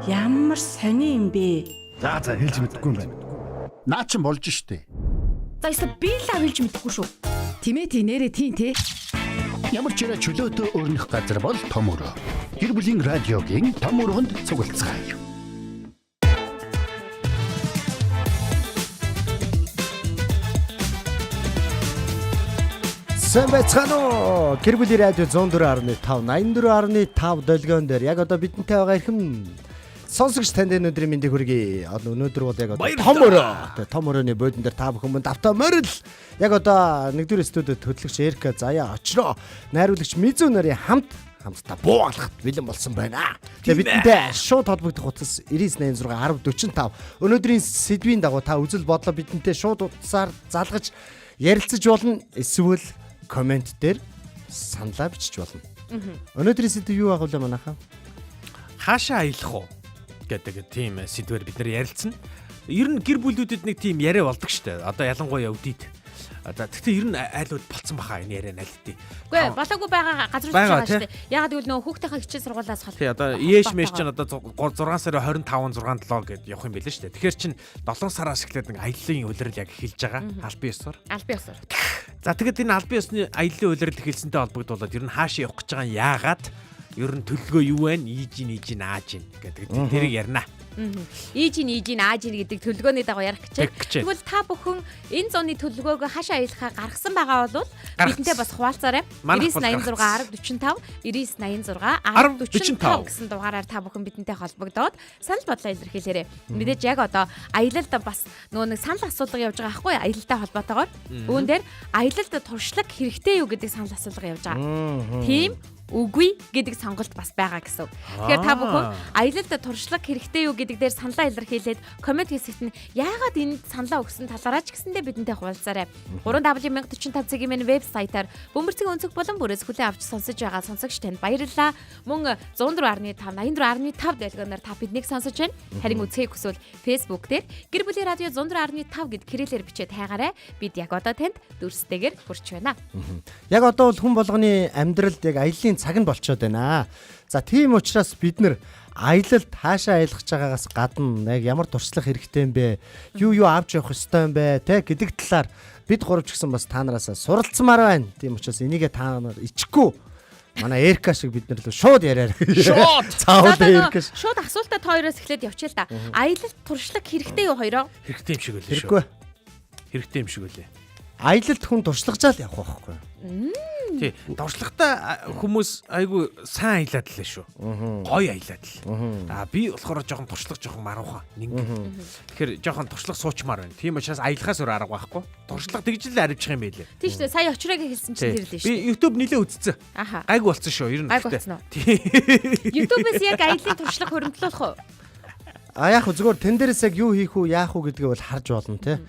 Ямар сони юм бэ? За хэлж мэдэхгүй юм байна. Наа чин болж штэ. За эсвэл би л авилж мэдэхгүй шүү. Тимээ нэрээ тийм те. Ямар ч ирэ чөлөөтэй өрнөх газар бол том өрөө. Гэр бүлийн радиогийн том өрөөнд цуглацгаая. Сэмбэцано гэр бүлийн радио 104.5 84.5 долгион дээр яг одоо бидэнтэй байгаа эрхэм сонсогч танд өнөөдрийн мэндийг хүргэе. Өнөөдөр бол яг одоо том өрөө. Том өрөөний бодон дээр та бүхэн мөн давтаа морил. Яг одоо нэгдүгээр студид хөтлөгч Эрка заяа очроо. Найруулагч Мизү нарын хамтдаа буугалахад бэлэн болсон байна. Тэгээ бидэнтэй шууд холбогдох утас 9986 1045. Өнөөдрийн сэдвийн дагуу та үзэл бодлоо бидэнтэй шууд утсаар залгаж ярилцаж болно. Эсвэл комент дээр саналаа бичиж болно. Өнөөдрийн сэдв юу байх вэ манайхаа? Хаашаа аялах уу гэдэг тийм сэдвээр бид нар ярилцсан. Ер нь гэр бүлүүдэд нэг тийм яриа болдог штэ. Одоо ялангуяа өдийд. Гэхдээ ер нь айлууд болцсон баха энэ яриа налдтий. Үгүй болоогүй байгаа газар байгаа штэ. Ягаад гэвэл нөгөө хүүхдийнхээ хичээл сургуулиас хол. Тий одоо ээш мэш чинь одоо 6 сарын 25 6 7 гэд явах юм байлээ штэ. Тэгэхээр чин 7 сараас эхлээд нэг аяллаа улирал яг эхэлж байгаа. Албан ёсоор. Албан ёсоор. За тэгэд энэ албан ёсны аяллаа улирал эхэлсэнтэй холбогдуулаад ер нь хаашаа явах гэж байгаа нь яагаад ер нь төлөвлөгөө юу вэ? Ийж ааж гэдэг тэрийг ярина. Ийж ааж гэдэг төлөвлөгөөний дагуу ярих гэж. Тэгвэл та бүхэн энэ зууны төлөвлөгөөгөө хаашаа аялахаа гаргасан байгаа бол бидэнтэй бас хуваалцаарай. 9986 1045 9986 1045 гэсэн дугаараар та бүхэн бидэнтэй холбогдоод санал бодлоо илэрхийлээрэй. Мэдээж яг одоо аялалд бас нөгөө нэг санал асуулга явж байгаа байхгүй аялалтай холбоотойгоор. Үүн дээр аялалд туршлага хэрэгтэй юу гэдэг санал асуулга явж байгаа. Тийм үгүй гэдэг сонголт бас байгаа гэсэн. Тэгэхээр та бүхэн аялалд туршлага хэрэгтэй юу гэдэг дээр саналаа илэрхийлээд комент хэсэгт нь яагаад энэ саналаа өгсөн талаараа ч гэсэндээ бидэнтэй хуваалцаарай. 3W1045 цагийн минь вебсайтаар бөмбөрцөг өнцөг болон бүрээс хүлээн авч сонсож байгаа сонсогч танд баярлалаа. Мөн 104.5 84.5 дэлгэнээр та биднийг сонсож байна. Харин үзхийг хүсвэл Facebook дээр гэр бүлийн радио 104.5 гэд кириллээр бичээд хайгаарай. Бид яг одоо танд дүрстэйгээр хүрч байна. Яг одоо бол хүн болгоны амьдралд яг аяллаа цаг нь болчиход байна. За тийм учраас бид нэр аялалд хаашаа аялах гэж байгаагаас гадна яг ямар туршлага хэрэгтэй юм бэ? Юу авч явах ёстой юм бэ? Тэ гэдэг талаар бид гуравч гэсэн бас та нараас суралцмаар байна. Тийм учраас энийгээ та нар ичхгүй манай Эрка шиг бид нар л шууд яриараа. Шууд цаавал Эрка шууд асуултаа тооёроос эхлээд явчихъя л да. Аялалд туршлага хэрэгтэй юу хоёроо? Хэрэгтэй юм шиг үлээ шүү. Хэрэггүй. Хэрэгтэй юм шиг үлээ. Аялалд хүн туршлагажаал явах байхгүй. Тий, туршлагатай хүмүүс айгүй сайн аялаад лээ шүү. Гоё аялаад л. Би болохоор жоохон туршлага жоохон маруухан. Тэгэхээр жоохон туршлага суучмаар байна. Тийм учраас аялахаас өөр арга байхгүй. Туршлага тэгж л аривчих юм байлээ. Тийм шүү. Сая очрыг хэлсэн чинь тэр л шүү. Би YouTube нэлээ үзсэн. Гайг болсон шүү. Ер нь гэхдээ. YouTube-ээс яг аяллаа туршлага хөрөнгөлөх үү? Яг зүгээр тэн дээрээс яг юу хийх үү, яах үү гэдгээ бол харж болно те.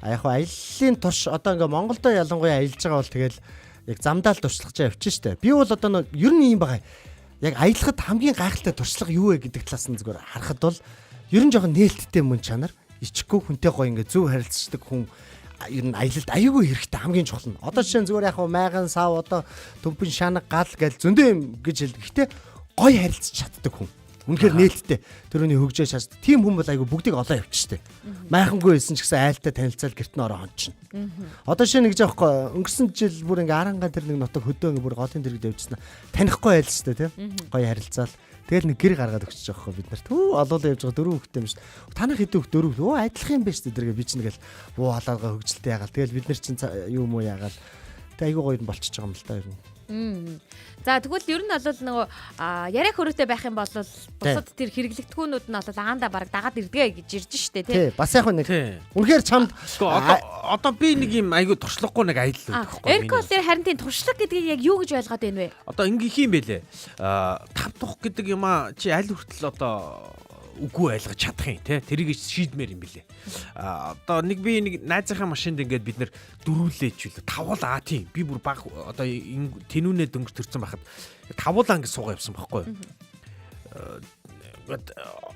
Яг аяллаа турш одоо ингээ Монголдо ялангуяа аялж байгаа бол тэгэл яг замдаал туршлагачаа явчих штэ. Би бол одоо ер нь юм байгаа. Яг аялахад хамгийн гайхалтай туршлага юу вэ гэдэг талаас нь зүгээр харахад бол ер нь жоохон нээлттэй мөн чанар. Ичгүй хүнтэй гоё ингээ зөв харилцдаг хүн ер нь аялалд аюулгүй хэрэгтэй хамгийн чухал нь. Одоо жишээ нь зүгээр яг майган сав одоо төмпөн шанаг гал гээл зөндөө юм гэж хэлдэг. Гэтэ гоё харилцаж чаддаг хүн. Үнэхээр нээлттэй төрөний хөгжөөж шааж тийм хүн бол айгу бүгдийг олоо явчихжээ. Майхангүй байсан ч гэсэн айлтай танилцал гэрт нь ороо хончихно. Одоо шинэ гэж аахгүй өнгөрсөн жил бүр ингээ арангаа тэр нэг нутаг хөдөө ингээ бүр голын дэргэд явчихсан. Танихгүй айлс тээ гоё харилцаал. Тэгэл нэг гэр гаргаад өгч байгаа байхгүй бид нарт. Олоолаа явж байгаа 4 хүүхэдтэй юм шүү. Танах хэдэн хүүхд 4 хүүхд. Адилхан юм байна шүү дээ. Би ч нэгэл алаагаа хөгжилтэй ягаал. Тэгэл бид нар чинь юу юм уу ягаал. Тэг айгу гоё болчихж байгаа юм л та ер нь. За тэгвэл ер нь бол нөгөө яриа хөрөөтэй байх юм бол бусад тэр хэрэглэгдэхүүнүүд нь бол агаандаа бараг дагаад ирдгээ гэж ирж штэ тий. Бас яг нэг үнэхээр чамд одоо би нэг юм айгүй туршлагагүй нэг аялал өгөхгүй. Эркол дээр харин тийм туршлага гэдгийг яг юу гэж ойлгоод байна вэ? Одоо ингэх юм бэлээ. Тав тух гэдэг юм чи аль хүртэл одоо үгүй ойлгож чадах юм те тэрийг шийдмээр юм билээ. Одоо нэг найзынхаа машинд ингээд бид нэр дөрүүлээч үлээ тавуулаа тийм би бүр баг одоо тэнүүнээ дөнгөж төрсэн байхад тавуулаа ингээд суугаа явсан байхгүй.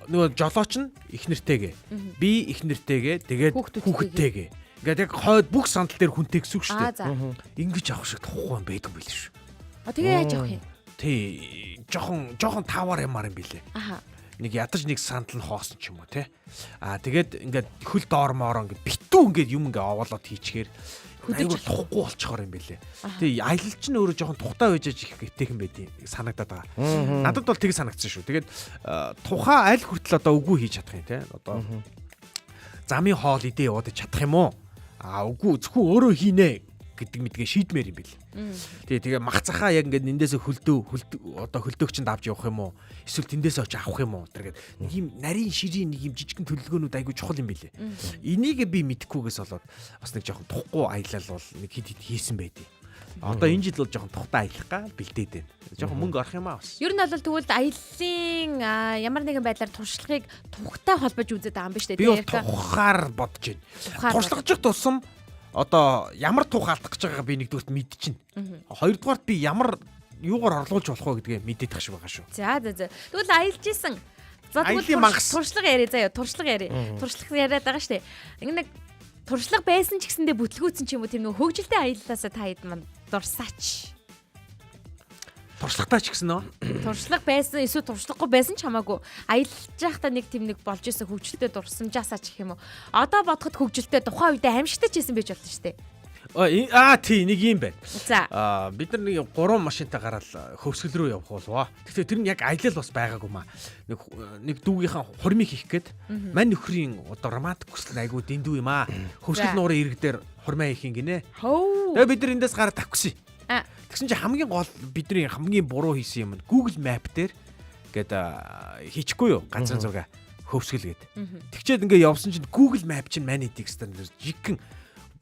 Нөгөө жолооч нь их нэртэйгээ би их нэртэйгээ тэгээд хүүхдтэйгээ ингээд яг хойд бүх сандал дээр хүнтэй гэсэн үг шүү дээ. Ингэж авах шиг тахгүй юм байдаг байл шүү. Тэгээ яаж явах юм? Тий жоохон таваар юмар юм билээ. нэг ядаж нэг сандал нь хоосон ч юм уу те. Тэгээд ингээд хөл доор моороо ингээд битүү ингээд юм ингээд овоолоод хийчихээр айгуу тухгүй болчихоор юм бэлээ. Тэгээ аялал чинь өөрөө жоохон тухтай байж их гэтэйхэн байдیں۔ Санагдаад байгаа. Надад бол тэг санагдсан шүү. Тэгээд тухайн аль хүртэл одоо үгүй хийж чадах юм те. Одоо замын хоол идэ яваад чадах юм уу? Үгүй зөвхөн өөрөө хийнэ гэдэг мэдгээ шийдмээр юм бэл. Тэгээ мах цахаа яг ингээд эндээсээ хөлдөөгчөнд авч явах юм уу? Эсвэл тэндээсээ очиж авах юм уу? Тэгээд нэг юм нарийн ширийн нэг юм жижигхэн төлөвлөгөөнүүд айгүй чухал юм бэлээ. Энийг би мэдэхгүйгээс болоод бас нэг жоохон тухгүй аялал бол нэг хэд хийсэн байдیں۔ Одоо энэ жил бол жоохон тухтай аялах гал бэлдээд байна. Жоохон мөнгө орох юм аа бас. Ер нь бол тэгвэл аяллаа ямар нэгэн байдлаар туршлагыг тухтай холбож үзээд байгаа юм ба штэ. Би бол тухаар бодож байна. Туршлагачих тусам одоо ямар тух алдах гэж байгаагаа би нэгдүгürt мэдчихнэ. Хоёрдугаарт би ямар юугаар орлуулж болох вэ гэдгээ мэдээд тах шиг байгаа шүү. За. Тэгвэл аялж исэн. За тэгвэл туршлага яриа заяа. Туршлага яриад байгаа штэ. Ингээ нэг туршлага байсан ч гэсэндээ бүтлгүүцэн ч юм уу тийм нэг хөгжилтэй аяллаасаа та хэд манд дурсаач. Туршлагатай ч гэсэн нөө. Туршлага байсан эсвэл туршлагагүй байсан ч хамаагүй аялж байхдаа нэг тийм нэг болж исэн хөгжилтэй дурсамжаасаа ч гэх юм уу. Одоо бодоход хөгжилтэй тухайн үедээ аимшигтай ч байсан байж болно шүү дээ. Тий нэг юм байна. За. Бид нар нэг 3 машинтай гараад хөвсгөл рүү явах болов. Гэхдээ тэр нь яг аялал бас байгаагүй маа. Нэг дүүгийнхэн хурмыг хийх гээд мань нөхрийн одоо романтик хүсэл айгуу дэндүү юм аа. Хөвсгөл нуурын ирэг дээр хурмаа хийх юм гинэ. Тэгээ бид нар эндээс гараад тавьчихсан. Тэгсэн чи хамгийн гол бидний хамгийн буруу хийсэн юм нь Google Map дээр гээд хийчихгүй юу? Ганцхан зураг хөвсгөл гээд. Тэгчээд ингээ явсан чинь Google Map чинь манай текстээр жигхэн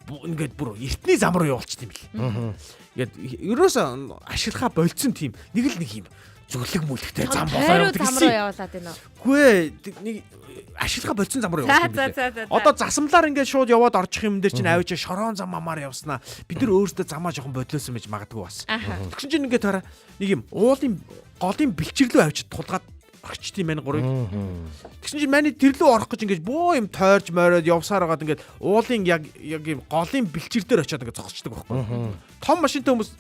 ингээд бүр эртний зам руу явуулчих юм бэл. Ингээд ерөөсөө ашиглахаа болцсон тийм нэг юм зүглэг мүлэгтэй зам болоо явуулдаг. Зам руу явуулаад байна уу? Үгүй нэг ашиглахаа болцсон зам руу явуулдаг юм бэл. Одоо засамлаар ингээд шууд яваад орчих юм дээр чинь авиж шорон зам амаар явснаа бид нар өөрсдөө замаа жоохон бодлоосон байж магадгүй бас. Тэгсэн чинь ингээд хараа нэг юм уулын голын бэлчирлөө авчид тулгаад орчт юм байна гурыг. Тэгсэн чинь манай тэрлүү орох гэж ингэж бөө юм тойрж мороод явсаар байгаад ингээд уулын яг юм голын бэлчир дээр очиод ингээд зогсчдаг байхгүй. Том машинтай хүмүүс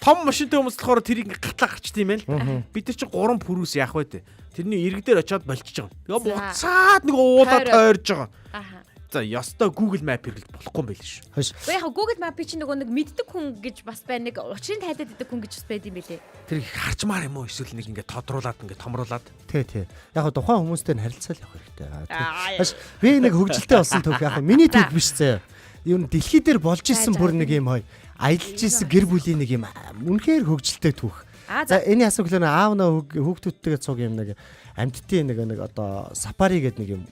том машинтай хүмүүс болохоор тэрийг гатлаа гарчт юм байна. Бид нар чинь 3 пүрүүс яах вэ? Тэрний ирэг дээр очиод болчихж байгаа. Тэгээ буцаад нэг уулаа тойрж байгаа. За ёстой Google Map хэрэглэж болохгүй юм байл шүү. Гэхдээ яг Google Map чинь нөгөө нэг мэддэг хүн гэж бас байна. Нэг учрыг тайлаад идэх хүн гэж бас байд юм билээ. Тэр их харчмаар юм уу? Эсвэл нэг ингээд тодруулаад ингээд томруулаад. Тий. Яг тухайн хүмүүстэй харилцаал явах хэрэгтэй. Би нэг хөгжилтэй болсон төв яг миний төв биш зэ. Юу н дэлхий дээр болж исэн бүр нэг юм хой. Аялж исэн гэр бүлийн нэг юм үнэхээр хөгжилтэй түүх. За энэ асуулт нь аав нөө хүүхдүүдтэйгээ цуг юм нэг амьдтын нэг одоо сафари гэдэг нэг юм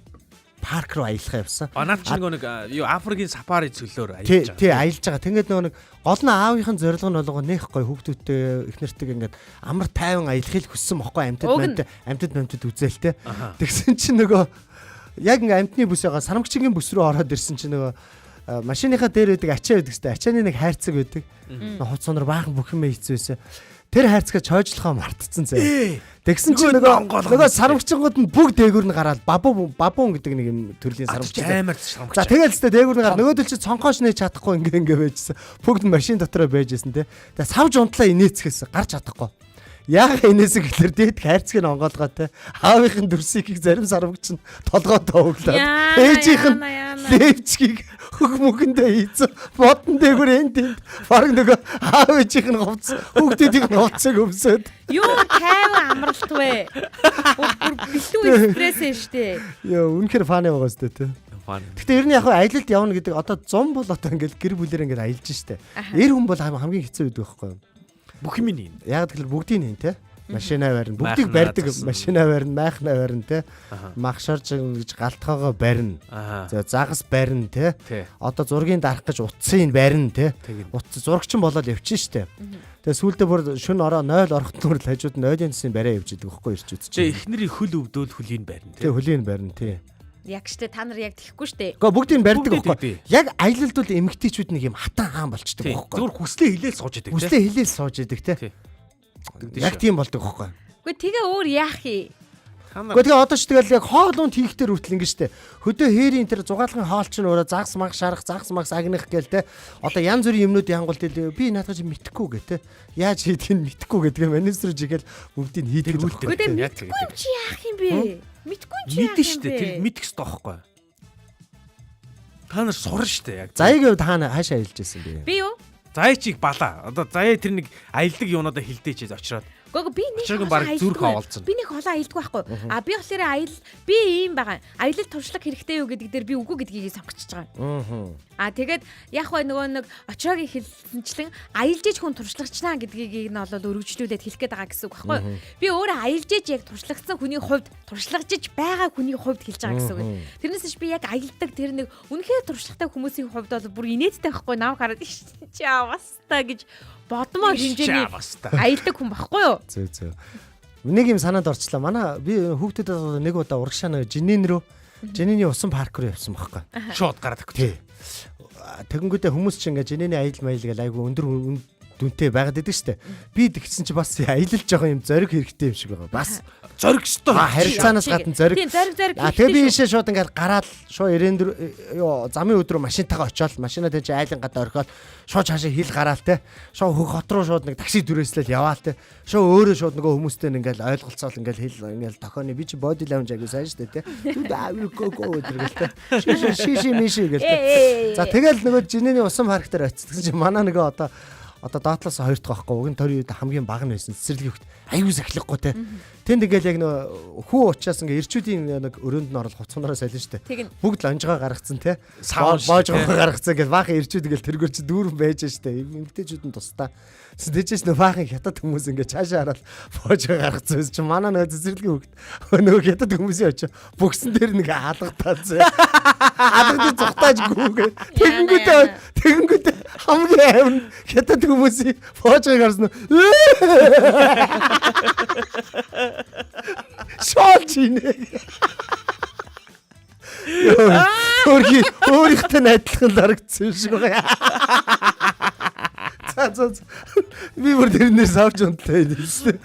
парк руу аялахаа явсан. Наад чи нэг юу Африкийн сафари цөлөөр аялж байгаа. Тий, аялж байгаа. Тэгээд нөгөө нэг гол нь аавынхын зорилго нь болгоо нэх гоё хүүхдүүдтэй их нэртэйг ингээд амар тайван аялахыг хүссэн бохгүй амьтад үзээлтэй. Тэгсэн чинь нөгөө яг ингээд амьтны бүс байгаа сарамгчгийн бүс рүү ороод ирсэн чинь нөгөө машиныхаа дээр байдаг ачаа байдаг хэвээр ачааны нэг хайрцаг байдаг. Хуц сонор баахан бүх юм хийцвэсэ. Тэр хайрцгаа чойжлохоо мартцсан зэ. Тэгсэн чинь нөгөө сарамгчингууд нь бүгд дээгүүр нь гараад бабуун гэдэг нэг юм төрлийн сарамгч амар сарамгч. За тэгэл л дээгүүр нь гараад нөгөөдөл чи цонхоош нээж чадахгүй ингээ байжсэн. Бүгд машин дотроо байжсэн те. Тэгээ савж унтлаа инээцгэсэн гарч чадахгүй. Яг инээсэн гэхэлэр дээд хайрцгийг нь онгоолгоо те. Аавынхын дүрсийг зарим сарамгч нь толгоо товглаад. Ээжийнх нь левчгийг хөх мөгэндээ хийцэн бодон дээгүүр энд баг нөгөө аав ээжийнх нь хувц хүүхдүүдийн хувцыг өмсөд. Юу тайван амралт вэ? Битүү стрессээ штэ. Йоо үнэхээр фаны байгаа сте те. Гэтэ ер нь яг аялалд явна гэдэг одоо 100 бол одоо ингээл гэр бүлээр ингээд аялж штэ. Эр хүн бол хамгийн хэцүү байдаг байхгүй юу? Бүх юм ийн. Яг тэгэхээр бүгдийг нь те. Машина барина. Бүгдийг барьдаг. Машина барина, майхна барина те. Махшарж гэж галтхаага барина. За загас барина те. Одоо зургийг дарах гэж утсыг барина те. Утас зурагчин болоод явчихна штэ. Тэгээ сүүлдээ бүр шүн ороо 0 орохт нүр л хажууд 0-ын цэсийн бариа явж идэг байхгүй ирч үзчих. Тэгээ эхнэрийн хөл өвдөөл хөлийг барина те. Тэгээ хөлийг барина те. Яг штэ та нар яг тэхгүй штэ. Гэхдээ бүгдийг барьдаг байхгүй. Яг аялалд бол эмэгтэйчүүд нэг юм хатан хаан болчдөг байхгүй. Зүгээр хүслээ хилээл сууж идэг те. Хүслээ хилээл сууж идэг те. Яг тийм болдог байхгүй. Гэхдээ тэгээ өөр яах юм? Гэхдээ тэгээ одоо ч тэгэл яг хоол унд хийхдээ хүртэл ингэ штэ. Хөдөө хээрийн тэр зугаалгын хоол чинь өөрөө загс мах шарах, загс мах агних гээл те. Одоо янз бүрийн юмнууд янгуул тэл би наадах чи мэдхгүй гэ те. Яаж хийдгийг нь мэдхгүй гэдэг менежер жигээл бүгдийг хийдэг үлдээ. Мэдхгүй юм чи яах юм бэ? Мэдгүй юм чи яах юм бэ? Мэдэн штэ тэр мэдэх ёстой байхгүй. Та нар сурна штэ яг. Заяагийн хувьд хаана хаашаа ажиллаж байсан бэ? Би юу? Заяа чиг бала. Одоо заяа тэр нэг аялдаг юунуудаа хилдээчээс очроод. Гого би нэг Очрог баг зүрх авалцсан. Би нэг холоо аялдаггүй байхгүй. Би болохоор би ийм байгаа. Аялал туршлага хэрэгтэй юу гэдэг дээр би үгүй гэдгийг сонгочихж байгаа. Тэгээд яг хөө нөгөө нэг очрогийн хэлсэнчлэн аялж иж хүн туршлагачнаа гэдгийг нь бол өргөжлүүлээд хэлэх гээд байгаа гэсэн үг байхгүй. Би өөрөө аялж иж яг туршлагацсан хүний хувьд туршлагажиж байгаа хүний хувьд хэлж байгаа гэсэн үг. Тэрнээс би яг аялдаг тэр нэг үнэхээр туршлагатай хүмүүсийн хувьд бол бүр инээдтэй байхгүй нам гараад чи аваста гэж бодмоор хэмжээний аялдаг хүн байхгүй юу? Зөө. Нэг юм санаанд орчлаа. Манай би хүүхдэд нэг удаа урагшаана Жениний усан парк руу явсан байхгүй. Шууд гараад өгч. Тэгэнгүүтээ хүмүүс чинь ингээ Жениний аял маял гэл айгу өндөр дүнтэй байгаад идэг штэ. Би тэгсэн чи бас аялал жоохон юм зориг хэрэгтэй юм шиг байгаа. Бас Зориг өстой. Харилцаанаас гадна зориг. Тийм зориг. Тэгээ би ийшээ шууд ингээл гараад шууд 94 замын өдрөө машинтайгаа очиод машинаа тэр чи айлын гадаа орхиод шууд цаашаа хил гараал те. Шууд хөх хот руу шууд нэг такси дүрээслэл яваал те. Шууд өөрөө шууд нөгөө хүмүүстэй ингээл ойлголцоол ингээл хил ингээл тохооны би чи body lounge аягүй сайн штэ те. Go тэргээл те. Шиши миши гээл те. За тэгэл нөгөө Жинэний усан парк дээр очиж гэсэн чи манай нөгөө одоо доотлоос хоёр дахь байхгүй уг нь төр үед хамгийн бага нь байсан цэцэрлэгийн хөлт аюу сахилахгүй те. Тэнд ингээл яг нөө хүү уучаас ингээ ирчүүдийн нэг өрөөнд нь орол хувцсанараа солино штэ. Бүгд лонжгоо гаргацсан те. Боожгоо гаргацсан гэл баахан ирчүүд ингээл тэргүүр чи дүүрэн байж штэ. Эмгтээчүүд нь тусдаа. Тэжээс нөө баахан хятад хүмүүс ингээ цаашаа хараад боожгоо гаргацсан байсан чи манай нөө цэцэрлэгийн хөлт нөгөө хятад хүмүүсийн очиж бүгсэн дээр нэг хаалгатаацсан. Хаалгад зүхтааж гүгээ. Тэгэнгүүтээ хамгийн аим хятад хүмүүсийн боожгоо гарсан. Шоолжинэ. Өөрийнхөө найдлах л харагдсан шиг байгаа. За. Би бүр тэрнээс авч унтлаа хэлсэн.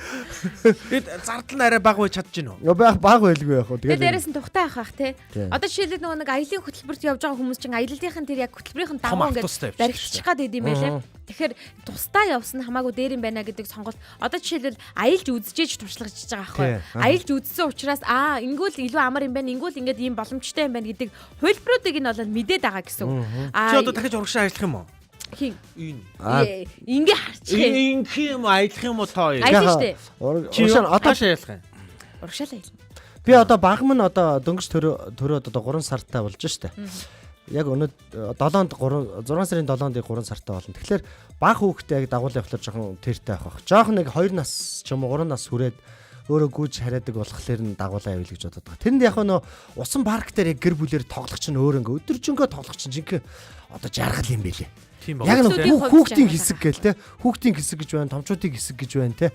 Тэгэд зардал нь арай бага байж чадж гинөө. Бага байлгүй яах вэ? Тэгээд дээрээс нь тухтай авах те. Одоо жишээлбэл нөгөө нэг аялын хөтөлбөрт явж байгаа хүмүүс чинь аяллалынхын тэр яг хөтөлбөрийн дагуу ингээд баригдчих гад идэм байлээ. Тэгэхээр тусдаа явсан хамаагүй дээр юм байна гэдэг сонголт. Одоо жишээлбэл аялж үзчихэж туршлагажж байгаа байхгүй. Аялж үзсэн учраас ингүүл илүү амар юм байна. Ингүүл ингээд ийм боломжтой юм байна гэдэг хувилбаруудыг нь бол мэдээд байгаа гэсэн үг. Чи одоо дахиж урагшаа ажиллах юм уу? Хин. Ингээ харчих юм. Ингээ юм аялах юм уу тоо? Аялна штэ. Урагшаа одоо аялах юм. Урагшаа аялна. Би одоо багам нь одоо дөнгөж төрөөд одоо 3 сартай болж штэ. Яг өнөө 6 сарын 7-нд 3 сартай болно. Тэгэхээр баг хүүхдээ яг дагуул явахлаар жоохон тэртэй авах. Жоохон нэг 2 нас ч юм уу 3 нас хүрээд өөрөө гүйж хараадаг болохоор нь дагуулаа явъя гэж бодоод байгаа. Тэнд яг нөө усан парк дээр яг гэр бүлээр тоглох чинь өөр ингээ өдөржингөө тоглох чинь жинхэнэ одоо жаргал юм байлээ. Яг нэг хүүхдийн хэсэг гээл те. Хүүхдийн хэсэг гэж байна, томчуудын хэсэг гэж байна те.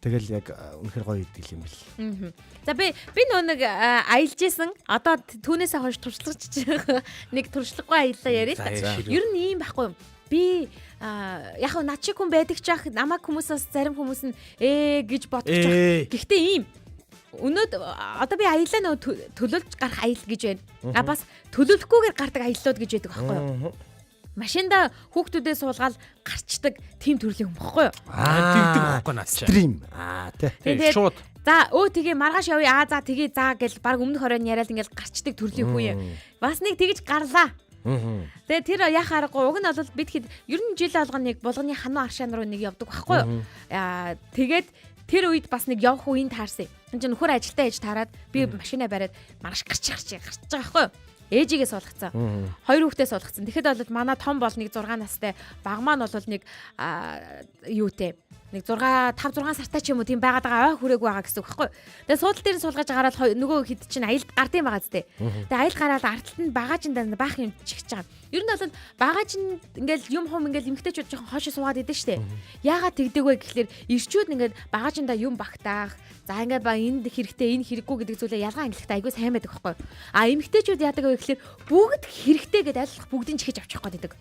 Тэгэл яг үнэхээр гоё идэг юм бэл. За би нөө нэг аялж исэн. Одоо түүнээсээ хойш туршлагач нэг туршлагагүй аяллаа яриа та. Ер нь ийм байхгүй юм. Би яг над шиг хүн байдаг ч ах намайг хүмүүсээс зарим хүмүүс нь гэж бодож байгаа. Гэхдээ ийм одоо би аяллаа нөө төлөвлөж гарах аял гэж байна. Бас төлөвлөхгүйгээр гардаг аяллууд гэж байдаг байхгүй юу? Машинда хүүхдүүдээ суулгаад гарчдаг тийм төрлийн хүн баггүй юу? Тэгдэг байхгүй наа. Стрим. Тэгээ шууд. За тэгээ маргааш явъя. За тэгээ гэл баг өмнөх хоройн яриад ингээл гарчдаг төрлийн хүн юм. Бас нэг тэгэж гарлаа. Тэгээ тэр яах аргагүй уг нь бол бид хэд ер нь жил болгоно нэг булганы хануу аршаан руу нэг явдаг байхгүй юу? Тэгээд тэр үед бас нэг явах үеийн таарсан. Энд чинь нөхөр ажилдаа ээж таарад би машинаа бариад маргааш гарч байгаа байхгүй юу? Ээжигээ суулгацсан. 2 хүүхдээ суулгацсан. Тэгэхэд бол манай том бол нэг 6 настай, баг маань бол нэг юутэй. Нэг 5 6 сартай ч юм уу тийм байгаад байгаа ой хүрээгүй байгаа гэсэн үг байхгүй. Тэгээ суудлын дээр суулгаж гараад нөгөө хэд чинь аялд гардыг байгаа зү. Тэгээ аялд гараад арталт нь багаажин баах юм чихж байгаа. Ер нь бол багаж нь ингээл юм хум ингээл эмгтээчүүд жоохон хоошо суугаад идэв штэ. Яагаад тэгдэг вэ гэхэлэр ирчүүд ингээд багажинда юм багтаах. За ингээд ба энд хэрэгтэй энэ хэрэггүй гэдэг зүйлээ ялгаа ангилахтай айгүй сайн байдаг байхгүй. А эмгтээчүүд яадаг вэ гэхэлэр бүгд хэрэгтэй гэдээ айлах бүгдийг чихэж авчих гээд байдаг.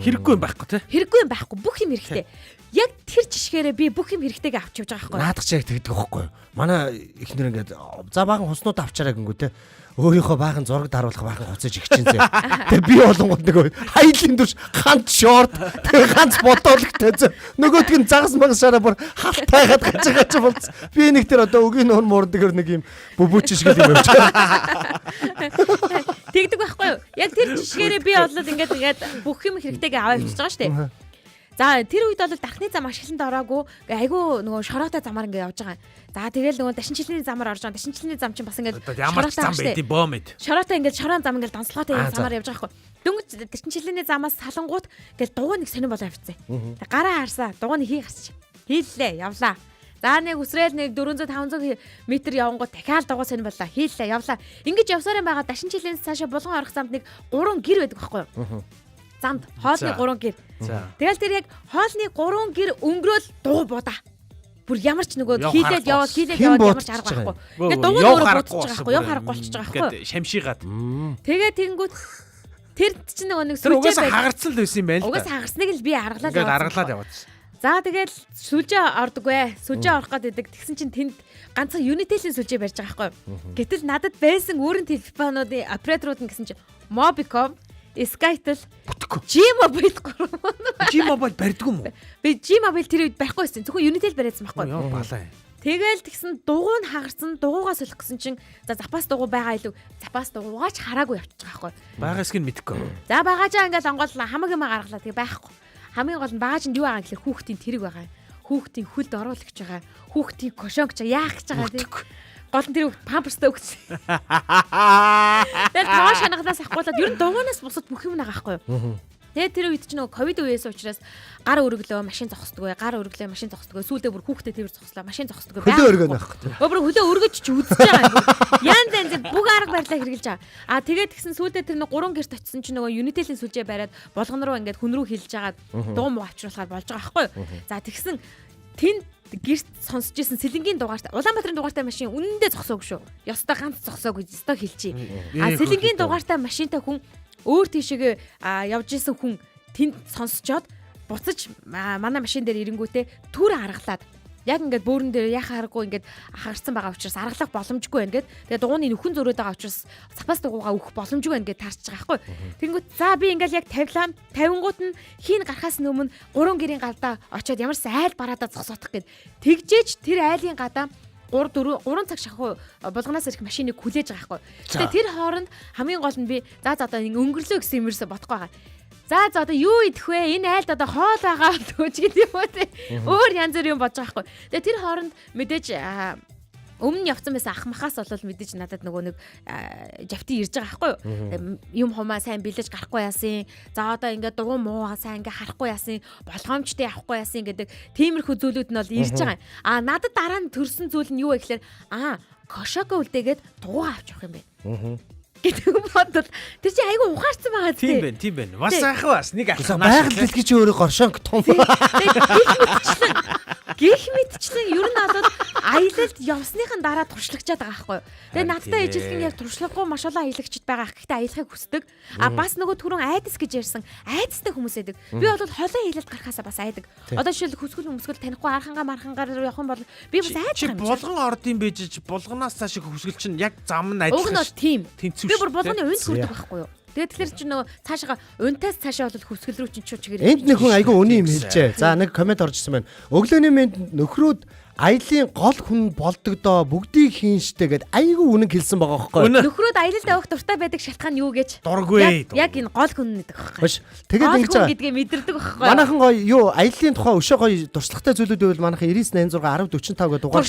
Хэрэггүй юм байхгүй те. Хэрэггүй юм байхгүй. Бүх юм хэрэгтэй. Яг тэр жишгээрээ би бүх юм хэрэгтэйгээ авч явж байгаа байхгүй. Наадах ч яг тэгдэг байхгүй. Манай ихнэр ингээд за баахан хуснууд авчаарай гингүү те. Өөрийнхөө баахан зураг даруулах баахан хуцаж игчин зэ. Тэгээ би болонгууд нөгөө хайлын дүрш ганц шорт тэгээ ганц бодоологтой зэ. Нөгөөдг нь загас магасаараа бүр халтайгаад гаж болц. Би нэг тэр одоо өгийн нуун муурдгаар нэг юм бүбүүч шиг юм явж байгаа. Тэгдэг байхгүй юу? Яг тэр жишгээрээ би болоод ингээд бүх юм хэрэгтэйгээ аваа явчихж байгаа шүү дээ. За тэр үед бол дархны зам ашигланд ороогүй айгүй нөгөө шороотой замаар ингээд явж байгаа. За тэгэл нөгөө дашинчлалын замаар орж байгаа. Дашинчлалын зам чинь бас ингээд ямар ч зам байдیں۔ Боомэд. Шороотой ингээд шороон зам ингээд донцлогоотой юм замаар явж байгаа байхгүй. Дөнгөж дашинчлалын замаас салангууд ингээд дугуй нэг сонир болоо явцсан. Гараа харсаа дугуйны хий гасч. Хийллээ явлаа. За нэг үсрээл нэг 400 500 м явангууд дахиад дугуй сонир боллоо. Хийллээ явлаа. Ингээд явсараа байгаа дашинчлалын цаашаа булган орох замд нэг 3 гэр байдаг байхгүй юу? Замд хоолны 3 гэр. Тэгэл тэр яг хоолны 3 гэр өнгөрөөл дуу будаа. Бүр ямар ч нөгөө хийлээд яваад ямар ч арга байхгүй. Тэгээ дуу буутаж байгаа байхгүй. Яв харахгүй болчихж байгаа байхгүй. Ингээд шамшигаад. Тэгээ тэгэнгүүт тэр чинь нөгөө нэг сүлжээ хагарцсан л байсан юм байна л да. Угаас хагарсныг л би аргалаад яваад. Ингээд аргалаад яваад. За тэгэл сүлжээ ордог вэ. Сүлжээ орох гэдэг. Тэгсэн чинь тэнд ганцхан Unitel-ийн сүлжээ барьж байгаа байхгүй. Гэтэл надад байсан өөрийн телефонуудын операторууд нь гэсэн чинь Mobicom Skytel G-Mobile G-Mobile барьдгүй юм уу? Би G-Mobile тэр үед барихгүй байсан. Зөвхөн Unitel бариадсан байхгүй. Яа балаа. Тэгэл тэгсэн дугуй нь хагарсан, дугуйгаа солих гэсэн чинь за запас дугуй байгаа илүү. Запас дугуйгаа ч хараагүй явчих байгаа байхгүй. Багаас гин мэдэхгүй. За багаажаа ингээл онгооллоо хамаг юм гаргалаа тэгээ байхгүй. Хамгийн гол нь багаажинд юу байгаа гэхэлэр хүүхдийн тэрэг байгаа. Хүүхдийн хөлд оруулагч байгаа. Хүүхдийн кошонгч яах гэж байгаа тийм. Гол нь тэр памперстай өгсөн. Тэр тоо шанахнаас ахгуулаад ер нь дугуйнаас бусад бүх юм байгаа байхгүй юу? Тэгээ тэр үед ч нөгөө ковид үеэс учраас гар өргөлөө машин зогсдгүй, гар өргөлөө машин зогсдгүй, сүүлдээ бүр хүүхдээ тэр зогслоо, машин зогсдгүй. Хөлөө өргөнө байхгүй. Өөр хөлөө өргөж ч үзэж байгаа. Ян зэн бүх арга барилаа хэрэгжилж байгаа. А тэгээд тэгсэн сүүлдээ тэр нэг 3 гэрт очисон чинь нөгөө Unitel-ийн сүлжээ бариад болгон руу ингээд хүн рүү хилж агаад дуу муу авчруулахаар болж байгаа байхгүй юу? За тэгсэн тэнд гэрт сонсож исэн Сэлэнгийн дугаартай Улаанбаатарын дугаартай машин үнэндээ зогсоогүй шүү. Ёстой ганц зогсоогүй, ёстой хэлчихье. А Сэлэнгийн дугаартай машинтай хүн өөр тийшээгээ явж исэн хүн тэнд сонсчоод буцаж манай машин дээр ирэнгүүтээ түр аргалаад яг ингээд бөөрөн дээр яхаа харахгүй ингээд харсан байгаа учраас аргалах боломжгүй байна гэд. Тэгээ дугууны нөхөн зөрөөд байгаа учраас запас дугуугаа өгөх боломжгүй байна гэд таарч байгаа байхгүй. Тэнгүүт за би ингээд яг тавилаа. Тавингууд нь хийн гарахаас өмнө 3 гэрийн гадаа очиод ямарс айл бараадаа зогсоодох гэд. Тэгжээч тэр айлын гадаа 3 цаг шахуу булганаас ирэх машиныг хүлээж байгаа байхгүй. Тэгээ тэр хооронд хамгийн гол нь би за одоо өнгөрлөө гэсэн юмэрсэ бодохгүй байгаа. За одоо юу идэх вэ? Энэ айлд одоо хоол байгаа гэж гэдэг юм уу те. Өөр янз бүр юм бодож байгаа байхгүй. Тэгээ тэр хооронд мэдээж өмнө явцсан байсан ах махаас бол мэдээж надад нөгөө нэг жавти ирж байгаа байхгүй юу? Юм хумаа сайн бэлэж гарахгүй яасан. За одоо ингээд дугуй муугаа сайн ингээд харахгүй яасан. Болгоомжтой явахгүй яасан гэдэг тиймэрхүү зүйлүүд нь бол ирж байгаа. А надад дараа нь төрсэн зүйл нь юу вэ гэхээр кошоко үлдээгээд дугуйгаа авч явах юм байна. Гэдэг бодвол тэр чинь айгүй ухаарсан байгаа тийм. Тийм байна. Бас бас нэг ах. Байгаль дэлхий чи өөрөө горшонг том. Гэх мэтчлэн ер нь одоо аялалд явсныхан дараа туршлагачаад байгаа байхгүй. Тэгээ надтай ижилхэн яг туршлагагүй маш олон аялагчид байгаа. Гэхдээ аялахыг хүсдэг. А бас нөгөө түрүүн айдас гэж ярьсан. Айдастай хүмүүс байдаг. Би бол холын аялалд гарахаасаа бас айдаг. Одоо жишээл хөсгөл танихгүй мархангаар явах юм бол би бас айдаг юм. Чи булган ордын бийж булганаас цааш хөсгөл чинь яг зам нь адилхан. Уг нь бол тийм. Би бүр булганы унд хүрдэг байхгүй юу? Тэгээд тэгэхээр чи нөгөө цаашаа унтаас цаашаа бол хөсгөл рүү чинь чигээр. Энд нэг хүн айгүй үний юм хэлжээ. За нэг комент орж ирсэн байна. Өглөөний мэнд нөхрүүд аялын гол хүн болдогдоо бүгдийг хийн штэ гэд айгүй үнэн хэлсэн байгаа байхгүй. Нөхрүүд аялалд авах дуртай байдаг шалтгаан юу гэж? Дургүй. Яг энэ гол хүн гэдэг байхгүй. Биш. Тэгээд ингэж байгаа. Гэдгээ мэдэрдэг байхгүй. Манайхан гоё юу аяллаа тухай өшөө гоё туршлагатай зүйлүүд байвал манайхан 9986 1045 гэдэг дугаар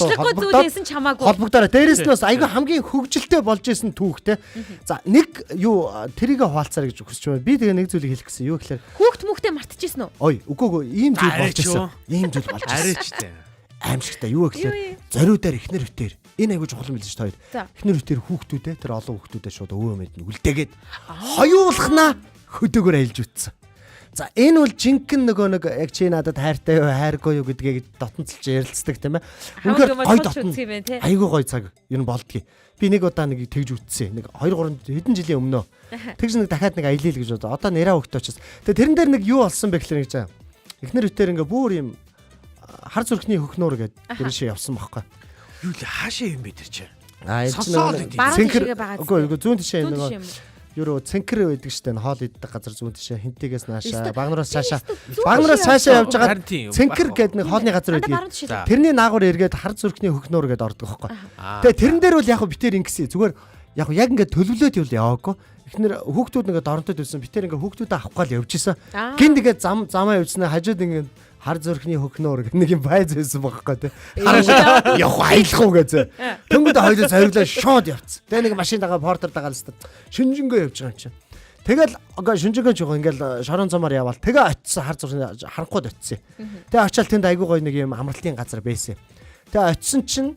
холбогдороо. Дээрээс нь бас айгүй хамгийн хөгжилтэй болж исэн түүхтэй. За нэг юу тэрийг хуваалцаар гэж хүсэж байна. Би тэгээ нэг зүйлийг хэлэх гэсэн. Юу гэхээр хүүхд мөхтэй мартчихсэн үү? Ой, үгүй ийм зүйл болж исэн. Ийм зүйл болж исэн. Арайчтай. Аимшигтай юу гэхээр зориудаар ихнэр хөтөр энэ айгуу чухал мэлж таад ихнэр хөтөр хүүхдүүдээ тэр олон хүүхдүүдээ шууд өвөө мэд нь үлдээгээд хоёулахнаа хөдөөгөр айлж үтсэн. За энэ бол жинхэнэ нөгөө нэг яг чи надад хайртай юу хайргүй юу гэдгийг дотнцолж ярилцдаг тийм ээ. Үнэхээр гоё дотн. Айгуу гоё цаг ер нь болдгийг. Би нэг удаа нэг тэгж үтсэн. Нэг 2 3 хэдэн жилийн өмнө. Тэгж нэг дахиад нэг аялил гэж бодоо. Одоо нэраа хөгтөө очсон. Тэгээ тэрэн дээр нэг юу болсон бэ гэхлээр гэж байгаа. Эхнэр үтээр ингээ бүр юм хар зүрхний хөхнөр гэдэг тэр шиг явсан байхгүй. Юу л хаашаа юм бэ тэр чинь? Энэ цэнхэр үгүй зүүн тишээ нөгөө Юуруу цэнхэр байдаг штэ хоол иддэг газар зүүн тишээ хинтигээс наашаа багнараас цаашаа явж байгаа цэнхэр гэдэг нэг хоолны газар байдаг. Тэрний наагур эргээд хар зүрхний хөхнөр гэдэг ордог байхгүй. Тэгээ тэрэн дээр бол яг битэр ингэсэн зүгээр яг ингээд төлөвлөөд юу яваагүй. Эхнэр хүүхдүүд ингээд оронтод байсан битэр ингээд хүүхдүүдээ авах гал явж исэн. Гин тэгээд замаа явжснаа хажууд ингээд хар зүрхний хөхнөр нэг юм байз байсан байхгүй тий. Явах аялах уу гэж. Тэнгүүд хоёулаа зориглоо шууд явцсан. Тэгээ нэг машин дагаа портер дагаал хэвээр шүнжэнгөө явж байгаа юм чинь. Тэгэл шүнжэнгөө жоо ингээл шорон замаар яваал. Тэгээ очисон хар зүрхний харанхууд очисон. Тэгээ очиад тэнд айгуу гоё нэг юм амралтын газар байсан. Тэгээ очисон чинь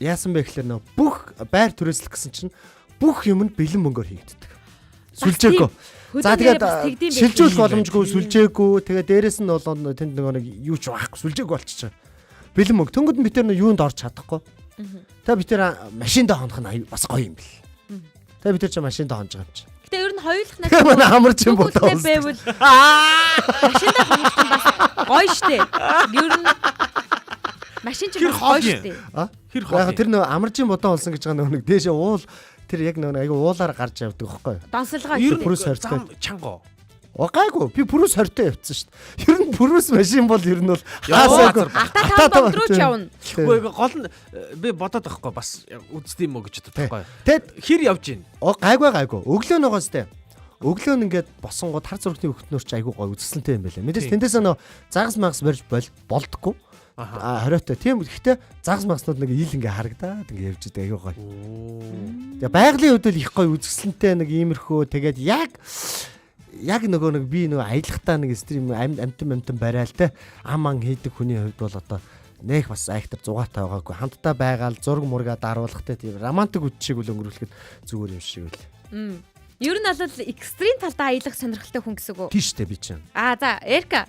яасан бэ гэхэлэр нөө бүх байр түрээслэх гэсэн чинь бүх юм нь бэлэн мөнгөөр хийгддэг. Сүлжээгүй. За тэгээд шилжүүлэх боломжгүй сүлжээгүй. Тэгээд дээрэс нь бол тэнд нэг юу ч байхгүй сүлжээгүй болчихоо. Бэлэн мөнгө. Тэнгүүд нь битэр юунд орж чадахгүй. Тэгээд битэр машиндаа хонох нь бас гоё юм бэл. Тэгээд битэр ч машиндаа хонож байгаа юм чи. Гэтэ ер нь хоёулах надад манай амарч юм бодоо. Байвал машиндаа хонох нь бас гоё штэ. Ер нь машин ч гоё штэ. Хэр хоо. Яг тэр нөө амаржийн бодоо болсон гэж байгаа нэг дээшээ уул тэр яг нэг айгу уулаар гарч явдаг байхгүй юу? Донсолгоо пүрүс хортой чанга. Гайгүй би пүрүс хортой явцсан шүү дээ. Ер нь пүрүс машин бол ер нь бол хаасаагүй. Ата руу ч явна. Үгүй гол нь би бодоод байхгүй бас үздэм үү гэж боддог байхгүй. Тэгэд хэр явж гин. Гайгүй. Өглөө нөгөөс тээ. Өглөө нь ингээд босонгууд хар зүрхний хөхтнөр ч айгу гоё үзэсгэлэнтэй юм байлаа. Мэдээж тэндээс нөө загас магас барьж болдгоо. Хориотой. Тийм гэхдээ загас магаснууд нэг ил ингээ харагдаад ингээ явж идэг аюу гоё. Тэгээ байгалийн хувьд л их гоё үзэсгэлэнтэй нэг иймэрхүү тэгээд яг нөгөө нэг би нөгөө аялахтаа нэг стрим амтан барайл те аман хийдэг хүний хувьд бол одоо нэх бас айхтар зугаатай байгаагүй хамтдаа байгаал зураг мургаа даруулах те тийм романтик үд шиг үл өнгөрүүлэхэд зүгээр юм шиг үл. Ер нь бол экстрим талдаа аялах сонирхолтой хүн гэсэн үг. Тийш үү би чинь. За Эрка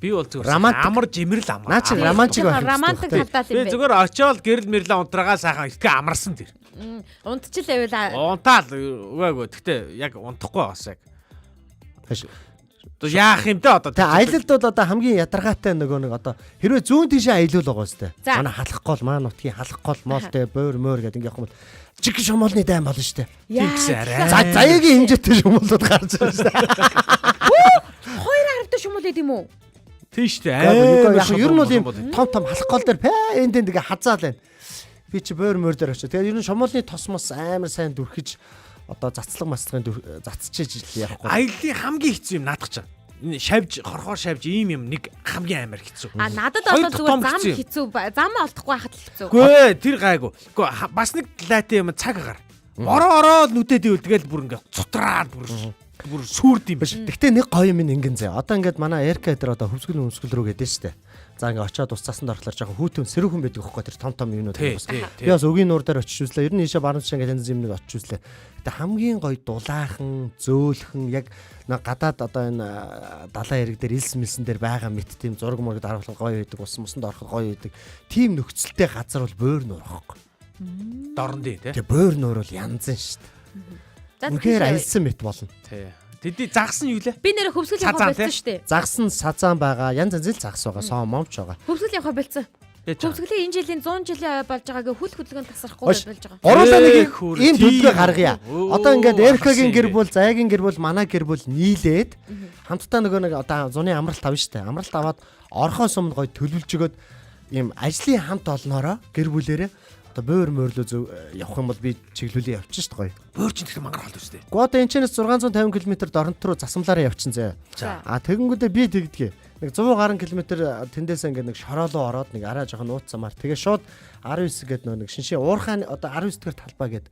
би бол зүгээр амар жимэрл амар. Наа чи романтик байх. Романтик талдаа юм бэ. Би зүгээр очиод гэрэл мэрлээ унтраагаа сайхан ихтгэн амарсан тэр. Унтчил байвал унтаал үгүй. Гэхдээ яг унтахгүй бас яг. Хаш. Яах юм те одоо. Тэ аялалд бол одоо хамгийн ядаргаатай нөгөө нэг одоо хэрвээ зүүн тишээ аялал байгаа сте. Манай халах гол маа нутгийн халах гол моолтэй боор мөр гэдэг ингээ явах юм бол жиг шумуулны дайм болно штэ. Тийм гэсэн арай. За заяагийн хэмжээтэй шумуулууд гарч байгаа штэ. Хоёр харавтай шумуул гэдэг юм уу? Тийм штэ. Ер нь бол юм том халах гол дээр энд ингээ хазаал байна. Би чи боор мөр дээр очив. Тэгээ ер нь шумуулны тосмос амар сайн дүрхэж одоо цацлаг маслагын цацчиж явахгүй. Аяллаа хамгийн хэцүү юм наадах чаа. Шавж хорхоор шавж ийм юм нэг хамгийн амар хэцүү. Надад бол зүгээр зам хэцүү. Зам олдохгүй байхад хэцүү. Гүй тэр гайгүй. Гүй бас нэг лайтай юм цаг агаар. Ороод нүдэд ивэл тэгэл бүр ингээ цутраад бүр сүрд юм биш. Гэхдээ нэг гоё юм ингэн зэ. Одоо ингээд манай Эрка дээр одоо хөвсгөл рүү гэдэг штэ. За ингээ очиод ус цасанд орохлоор жоохон хүүтэн сэрүүхэн байдаг хөхгүй тэр том юмнууд. Би бас өгийн нуур дээр очиж үзлээ. Ер нь ийшээ баруун тишээ ингээ янз юм нэг очиж үзлээ. Гэтэ хамгийн гоё дулаахан, зөөлхөн яг гадаад одоо энэ далайн хэрэг дээр илс мэлсэн дээр байгаа мэт тийм зураг мураг дараалал гоё байдаг, ус мусанд орох гоё байдаг. Тим нөхцөлтэй газар бол боор нуур аахгүй. Дорн дээ тий. Тэгээ боор нуур бол янзэн шүү дээ. Үнэхээр аялсан мэт болно. Тий. Тэдний загсан юу лээ? Би нэр хөвсгөл явах болсон шүү дээ. Загсан сазаан байгаа, янз янз загс байгаа, соо момч байгаа. Хөвсгөл явах болсон. Хөвсгөлийн энэ жилийн 100 жилийн болж байгаагийн хүл хөдөлгөөнд тасрахгүй болж байгаа. Гурлаа нэг ийм төлөвлөгөө гаргая. Одоо ингээд Эркагийн гэр бүл, Заягийн гэр бүл, манай гэр бүл нийлээд хамтдаа нөгөө нэг одоо зуны амралт авна штэ. Амралт аваад орхоос өмнө гоё төлөвлөж өгöd ийм ажлын хамт олноороо гэр бүлээрээ одоо боор мөрлөө явах юм бол би чиглүүлээ явчих шүү дээ гоё. Боор ч тэгэхээр мангар хол үстэй. Гоо одоо энэ чэнэс 650 км дорнот руу засамлаараа явчихсан зэ. Тэгэнгүүтээ би тэгдгээ. Нэг 100 гаруй километр тэндээс ингээд нэг шороолоо ороод нэг араа жоохон нууцсамаар. Тэгээ шууд 19 гээд нэг шиншээ уурхааны одоо 19 дэх талбай гээд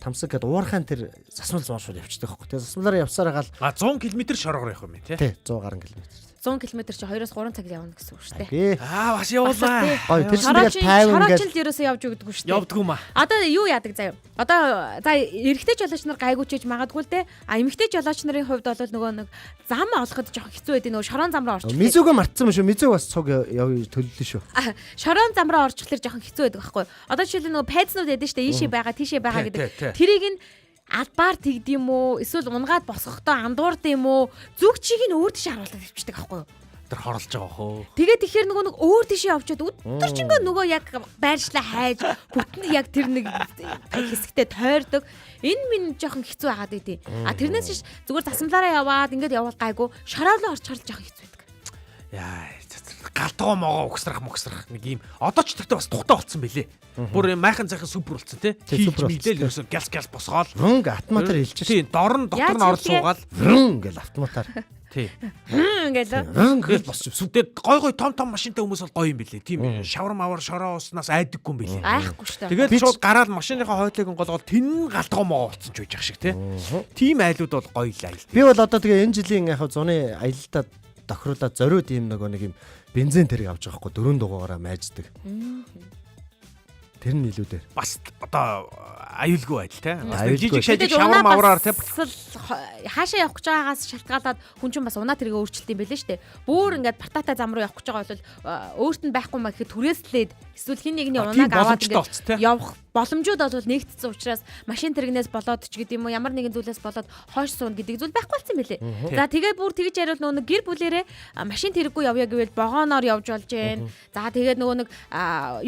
тамсаг гээд уурхаан тэр засмал зуун шууд явчихдаг хөөх. Тэгээ засмалаараа явсараа гал 100 км шороогоор явах юм тий. Тий 100 гаруй км. 100 км чи 2-3 цаг явна гэсэн үг шүү дээ. Гээ. Бас явуулаа. Гоё тэр чинь тэгэл 50 ингээд Шорооч л ерөөсөө явж өгдөг шүү дээ. Явдгүй маа. Одоо юу яадаг заяа. Одоо за эрэгтэй жолооч нар гайгүй чиж магадгүй л дээ. А эмэгтэй жолооч нарын хувьд бол нөгөө нэг зам олоход жоохон хэцүү байдаг нөгөө шорон зам руу орчих. Мизүүгээ мартсан юм шүү. Мизүүг бас цуг явъя төлөлөө шүү. Шорон зам руу орчихлоор жоохон хэцүү байдаг байхгүй. Одоо жишээлбэл нөгөө пайцнууд байдаг шүү дээ. Ийшээ байгаа, тийшээ байгаа гэдэг. Тэрийг нь албаар тэгдэм үү? Эсвэл унгаад босгохдоо андуурд юм уу? Зүг чийг нь өөр тийш харуулдаг тавьчихдаг байхгүй юу? Тэр хорлож байгаа хөө. Тэгээд тэгэхээр нөгөө нэг өөр тийшээ явчаад өдөржингөө нөгөө яг байршлаа хайж бүтэн яг тэр нэг хэсэгтээ тойрдог. Энэ минь жоохон хэцүү байгаад байдیں۔ А тэрнээс биш зүгээр засамлаараа яваад ингээд явал гайгүй. Шороолоо орчхоор жоохон хэцүү байдаг. Яа, галтгоо могоо угсрах нэг юм. Одоо ч тэгтээ бас тухтай болцсон байлээ. Бүр майхан цайхан супер болцсон те. Хийлээл ерөөсө гял босгоол. Рунг автоматар хэлж шүү. Тийм, дотор нь орж суугаад рунг гэл автоматар. Тий. Ингээл рунг босч. Сүдээ гой том машинтай хүмүүс бол гоё юм билээ. Тийм шавар мавар шороо уснаас айдаггүй юм билээ. Айхгүй шүү дээ. Тэгээд шууд гараад машиныхаа хойтлыг голгол тэн галтгоо могоо болцсон ч үеж ах шиг те. Тийм айлууд бол гоё л айл. Би бол одоо тэгээ энэ жилийн яг зуны аялалтаа тохируулаад зориуд юм нэг юм бензин тэрэг авч байгаа хгүй 4 дугаараа майждаг. Тэр нь илүү дээр. Бас одоо аюулгүй байдал те. Аюулгүй. Жижиг шажиг шавар мавраар те. Хаашаа явах гэж байгаагаас шалтгаалаад хүн чинь бас унаа тэргээ өөрчлөлт юм байлээ шүү дээ. Бүр ингээд партаатай зам руу явах гэж байгаа бол өөрт нь байхгүй маа гэхэд түрээслээд эсвэл хин нэгний унааг аваад ингээд явах боломжууд бол нэгдсэн учраас машин тэрэгнээс болоод ч гэдэм юм ямар нэгэн зүйлээс болоод хойш суун гэдэг зүйл байхгүй болсон юм билээ. За тэгээд бүр тэгж яриул нөгөө гэр бүлэрээ машин тэрэггүй явъя гэвэл вагоноор явж болж гэн. За тэгээд нөгөө нэг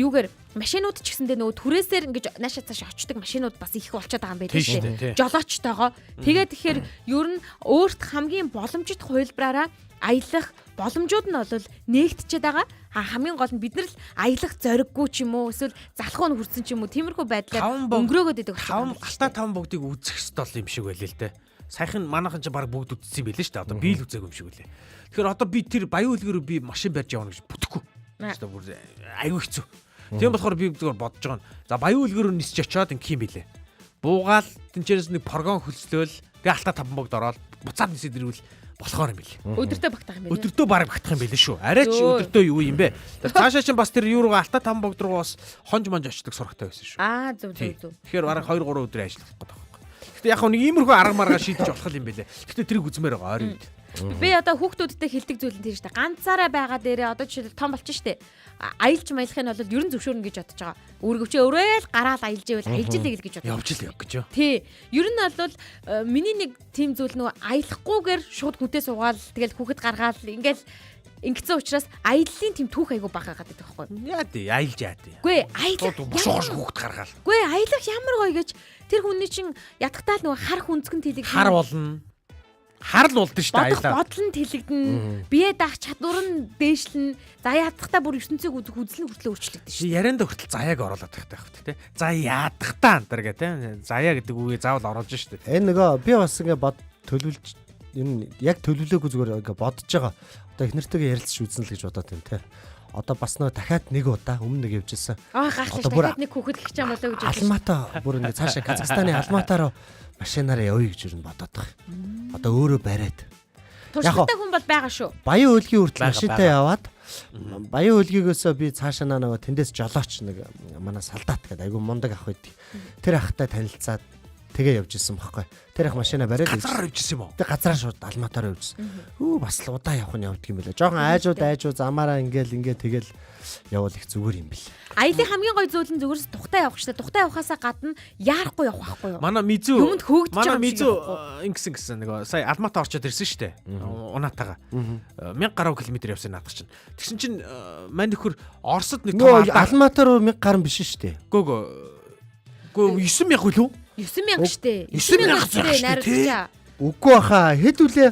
юугээр машинууд ч гэсэндээ нөгөө түрээсээр ингэж наашаа цааш очдог машинууд бас их болчиход байгаа юм байлээ шүү дээ. Жолоочтойгоо. Тэгээд тэгэхээр ер нь өөрт хамгийн боломжит хувилбараараа аялах боломжууд нь бол нээгдчихэд байгаа. Хамгийн гол нь бид нар л аялах зориггүй ч юм уу эсвэл залхуу нь хүрсэн ч юм уу тиймэрхүү байдлаар өнгөрөөгөөд идэг байна. Алтаа таван бүгдийг үзэх ёстой юм шиг байлээ л дээ. Саяхан манайхан ч баг бүгд үзсэн байлээ шүү дээ. Одоо би л үзээгүй юм шиг байлээ. Тэгэхээр одоо би тэр баян үлгэрөө би машин барьж явна гэж бүтэхгүй. Шүү дээ. Аюу хэцүү. Тийм болохоор би зүгээр бодож байгаа нь. За баян үлгэрөө нисч очиод ингэх юм билээ. Буугаал тэнчээрээс нэг прогон хөлслөөл тэгээ алтаа таван бүгд ороод буцаад нисээд ирвэл болохоор юм билээ. Өдөртөө багтах юм билээ. Өдөртөө бараг багтах юм билээ шүү. Арайч өдөртөө юу юм бэ? Цаашаа чинь бас тэр юу руу алтаа таван бүгд руу бас хонж монж очдог сурахтай байсан шүү. Зөв. Тэгэхээр бараг 2-3 өдөр ажиллах гэдэг байна. Гэхдээ яг нэг иймэрхүү арга маргаа шийдэж болох юм билээ. Гэхдээ тэрийг үзмээр байгаа ойрын үед. Би одоо хүүхдүүдтэй хэлдэг зүйл нь тэр шүү дээ. Ганцаараа байгаа дээрээ одоо жишээл том болчих шүү дээ. Аялж маялахын бол ер нь зөвшөөрнө гэж бодож байгаа. Өөргөвчөө өөрөө л гараал аялж ивэл аялж л гэж бодож. Явж л яв гэж юу. Тий. Ер нь бол миний нэг тийм зүйл нөгөө аялахгүйгээр шууд хүнтэй суугаал тэгэл хүүхэд гаргаал ингээл ингэсэн учраас аяллаа тийм түүх айгу бага гадаг байхгүй. Яа тий аялж яа тий. Үгүй аялах бошгоош хүүхэд гаргаал. Үгүй аялах ямар гоё гэж тэр хүний чинь ятгатаал нөгөө хар хүнзгэн тэлэг хар болно. Харл болдсон шүү дээ аялаа. Бодол нь тэлэгдэн, бие даах чадвар нь дээшлэн, за ядахтаа бүр ертөнцийг үзлэн хүртлээ өөрчлөгдөн шүү. Ярианда хүртэл заяаг оруулаад тахтай байх тий. За яадахтаа антар гэ тий. Заяа гэдэг үгээ заавал оруулж шүү дээ. Энэ нөгөө би бас ингээ төлөвлөж энэ яг төлөвлөөгүй зүгээр ингээ бодож байгаа. Одоо их нэртэйгээ ярилцж үзнэ л гэж бодоод байна тий. Одоо бас нөө дахиад нэг удаа өмнө нэг явжсэн. Гайхалтай дахиад нэг хүүхэд их ч юм болоо гэж байна. Алмата бүр ингээ цаашаа Казахстаны Алмата руу машинаараа явъя гэж юу бодоод байгаа. Одоо өөрөө бариад. Туршлагатай хүн бол байгаа шүү. Баян өлгийн хүртэл машинтай яваад баян өлгийгөөсөө би цаашаа нөгөө тэндээс жолооч нэг манай салдаат гэдэг айгу мундаг ах байдаг. Тэр ахтай танилцаад тэгээ явж исэн байхгүй. Тэр ах машина бариад газараар явж исэн юм уу? Тэг газараа шууд алматаар явжсэн. Бас л удаа явах нь явдаг юм байна. Жохон айжууд замаараа ингээл тэгэл явал их зүгээр юм бэл. Аялын хамгийн гоё зүйл нь зүгээрс тухтай явах штэ. Тухтай явахаасаа гадна яарахгүй явах байхгүй юу? Манай Мизүү юмд хөөгдөж байгаа. Манай Мизүү ингэсэн нөгөө сая Алмата орчод ирсэн штэ. Унаатаага 1000 гаруй километр явсан наадах чинь. Тэгсэн чинь мань нөхөр Оросд нэг том Алмата руу 1000 гаруй биш штэ. Гөө 9000 үлээ. 9000 штэ. 9000 найруулчаа. Үгүй баха хэд үлээ?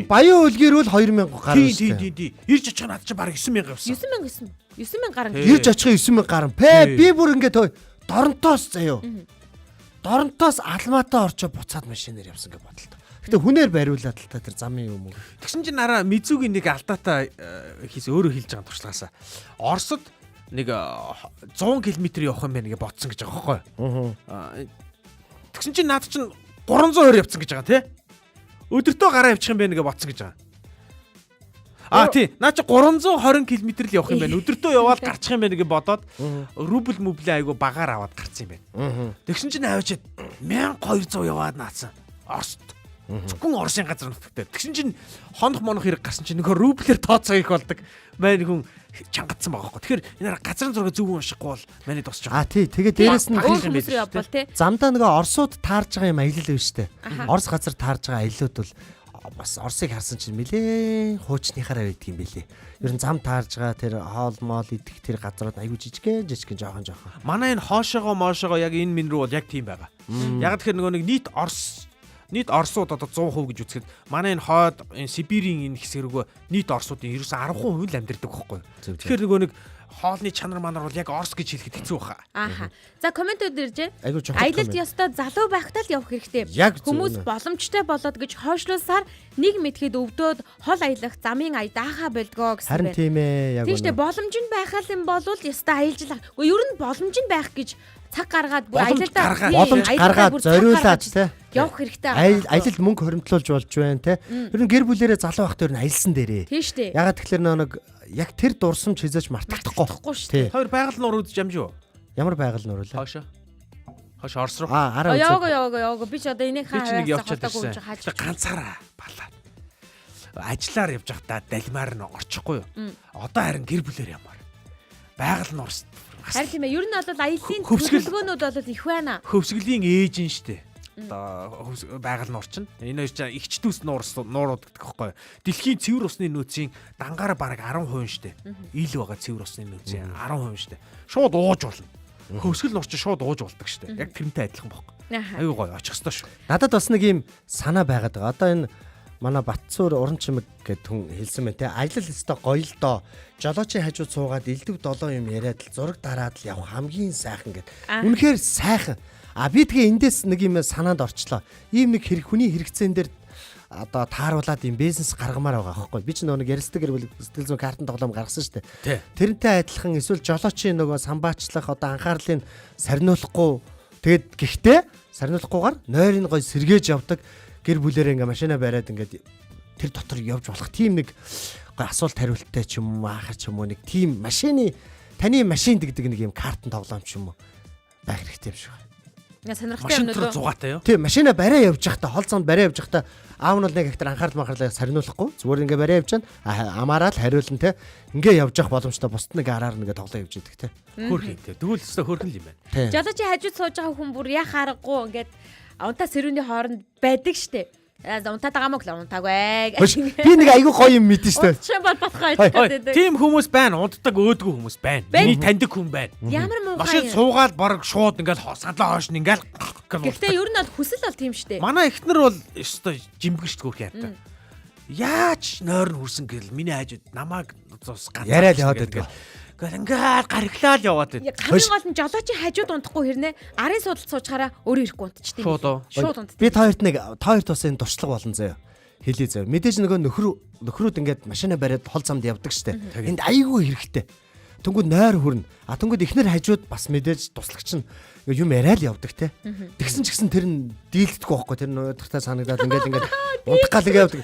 Баян өлгийрүүл 2000 гаруй штэ. Тий. Ирж очих над чи бараг 9000 явсан. 9000 гаруй. Ирж очих 9000 гаруй. Би бүр ингээд Доронтоос заяо. Доронтоос Алмата орчоо буцаад машинаар явсан гэж бодлоо. Гэтэ хүнээр бариулаад л та тэр замын юм уу. Тэгсэн чинь нараа Мизүүгийн нэг алдаатай хийс өөрөө хэлж байгаа туршлагаасаа. Оросд нэг 100 км явах юм байна гэж бодсон гэж байгаа байхгүй. Тэгсэн чинь наад чинь 300 явцсан гэж байгаа тий. Өдөртөө гараа явчих юм байна гэж бодсон гэж байгаа. тий. Наа чи 320 км л явах юм байна. Өдөртөө яваад гарчих юм байна гэж бодоод рубль мөблөө айгу багаар аваад гарсан юм байна. Тэгсэн чинь авчиад 1200 яваад наацсан. Орст. Зөвхөн Оросын газар нутагтай. Тэгсэн чинь хонох монох хэрэг гарсан чинь нөхөр рублээр тооцоо их болдог. Манай хүн чангадсан байгаа хөөе. Тэгэхээр энэ газрын зураг зөв уншихгүй бол манай тусч байгаа. Тий. Тэгээд дээрэс нь хүмүүс рүү явбал тий. замдаа нөгөө Оросууд таарж байгаа юм аялал байна шүү дээ. Орос газар таарж байгаа аяллууд бол бас Оросыг харсан чинь нэлээ хуучныхаараа байдаг юм бэлээ. Ер нь зам таарж байгаа тэр хоол моол идэх тэр газрууд аягүй жижигхэн жоохон. Манай энэ хоошоогоо моошоогоо яг энэ минь рүү бол яг тийм байгаа. Яг тэгэхээр нөгөө нэг нийт Оросууд одоо 100% гэж үзэхэд манай энэ хойд энэ Сибирийн энэ хэсэг рүү нийт Оросуудын ерөөсө 10% л амьдардаг байхгүй. Тэгэхээр нөгөө нэг хоолны чанар манар бол яг Орос гэж хэлэхэд хэцүү баха. Ааха. За комментүүд ирж Айгүй байна. Аялалд ёстой залуу байхдаа л явах хэрэгтэй. Хүмүүс боломжтой болоод гэж хойшлуулсаар нэг мэдхэд өвдөөд хол аялах замын ая даахаа болдгоо гэсэн Харин тийм ээ яг үнэ. Боломж нь байхал юм болвол ёстой аялал. Гэхдээ ер нь боломж нь байх гэж цаг гаргаад бүр аялалдаа боломж гаргаад зориулаад те явах хэрэгтэй. Аялал мөнгө хоримтлуулж болж байна те. Ер нь гэр бүлэрээ залуу байхдаа ер нь аялсан дээрээ. Тийм шүү дээ. Ягаад тэгэхээр нэг яг тэр дурсамж хизээж мартахгүй шүү дээ. Хоёр байгаль нуур үзэж амжив уу? Ямар байгаль нуур вэ? Хоошо Орос руу. Араа Яваа. Би ч одоо энийг хааж ганцаараа балаад. Ажлаар явж байхдаа далимаар нь орчихгүй юу? Одоо харин гэр бүлээр ямар. Байгаль нуурс. Харин тийм ээ. Ер нь бол аяллаа төлөвлөгөөнүүд бол их байна. Хөвсгөлийн ээж нь штэ. Одоо байгаль нуур чинь энэ хоёр чинь ихч дүүс нуурууд гэдэг байхгүй. Дэлхийн цэвэр усны нөөцийн дангаар бараг 10% штэ. Ил байгаа цэвэр усны нөөцийн 10% штэ. Шууд ууж болно. Хөвсгөл нуур чинь шууд ууж болдог штэ. Яг тэрнтэй адилхан байхгүй. Аюу гоё очих ёстой шүү. Надад бас нэг юм санаа байгаад байгаа. Одоо энэ манай Батцуур уран чимэг гэдэг хүн хэлсэн байна те. Аялал өстой гоё л доо. Жолоочийн хажууд суугаад элдв долоо юм яриад л зураг дараад л явах хамгийн сайхан гэд. Үнэхээр сайхан. Би тэгээ эндээс нэг юм санаанд орчлоо. Ийм нэг хүний хэрэгцээн дээр одоо тааруулаад юм бизнес гаргамаар байгаа байхгүй. Би ч нэг ярилцдаг гэр бүл сэтгэл зүйн картын тоглоом гаргасан шүү дээ. Тэрнтэй адилхан эсвэл жолоочийн нөгөө самбаачлах одоо анхаарлыг сарниулахгүй тэгээд гэхдээ сарниулахгүйгээр нойрын гой сэргээж явдаг гэр бүлэрээ ингээ машина бариад ингээд тэр дотор явж болох тийм нэг гой асуулт хариулттай ч юм уу аахар ч юм уу нэг тийм таны машин гэдэг нэг юм картын тоглоом ч юм уу байх хэрэгтэй юм шиг. Сонирхолтой юм нөө зугаатай юу? Тийм машина бариа явж байхдаа хол зам бариа явж байхдаа аав нь бол нэг ихтер анхаарлаа сарниулахгүй зүгээр ингээ бариа явж чана амаараад хариулна те ингээ явж явах боломжтой бусд нэг араар нэгэ тоглоо явж идэг те хөөрхөн те тэгвэл өстой хөөрхөн л юм байна. Жолоочийн хажууд сууж байгаа хүн бүр яах аргагүй ингээд унтаа сэрүүний хооронд байдаг штэ. Унтаад байгаа мөг л унтаагүй. Би нэг айгүй гоё юм мэдэн штэ. Чи бодохоо байдаг. Тийм хүмүүс байна, унтдаг өөдгөө хүмүүс байна. Миний таньдаг хүн байна. Ямар муухай. Машин суугаад бараг шууд ингээл саналаа хоош нь ингээл. Гэхдээ ер нь бол хүсэл бол тийм штэ. Манай эхнэр бол өстой жимбгэж хөөх яатай. Яаж нойр нь хүрсэн гэл миний хажууд намайг зус ганц яриад яваад байдаг. Ингээд гарглаа л яваад байд. Хамгийн гол нь жолоочийн хажууд унтахгүй хэрнээ арын суудалд суучаараа өөрөө ирэхгүй унтчихдээ. Шууд унтдаг. Би та хоёрт бас энэ туршлага болон заяа. Хэлий заяа. Мэдээж нөгөө нөхрүүд ингээд машина бариад хол замд явдаг штэ. Энд айгүй хэрэгтэй. Тэнгүүд нойр хүрнэ. Тэнгүүд эхнэр хажууд бас мэдээж туслагч нь юм яриа л явдаг те. Тэгсэн ч гэсэн тэр нь дийлдэхгүй байхгүй. Тэр нөдөртэй санагдаад ингээд унтах гал ингээд явдаг.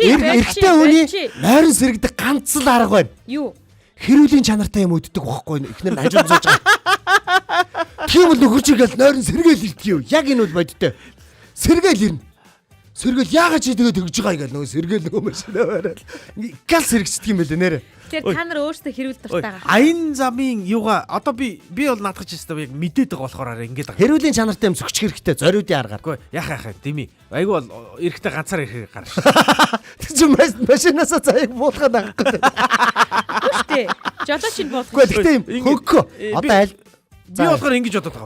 Эрэгтэй хүний нойрон сэрэгдэх ганц л арга байна. Юу? Хэрүүлийн чанартай юм өддөг байхгүй эхнэр нь хажууд зууж байгаа. Тийм л нөхөр чигээл нойрон сэргээл ирдэг юу? Яг энэ үл бодтой. Сэргээл ирнэ. Сэргээл яагаад чи тэгээд тэгж байгаа юм нөгөө сэргээл нөгөө машина бараад. Гал сэрэгчдэг юм байл нэрэ. Тэгэхээр та нар өөрсдөө хэрүүл дуртай байгаа. Аян замын юугаа одоо би бол наадах ч гэсэн яг мэдээд байгаа болохоор ингэж байгаа. Хэрүүлийн чанартай юм зөвчих хэрэгтэй. Зориудын аргаар. Яхаа дими. Айгу бол эрэхтэй ганцаар ирэх гарна шүү. Тэр чинь машинаасаа заяг буулгаад авахгүй. Үстэй. Жолооч нь болох. Гэхдээ юм хөгкөө. Одоо аль би болохоор ингэж бодоод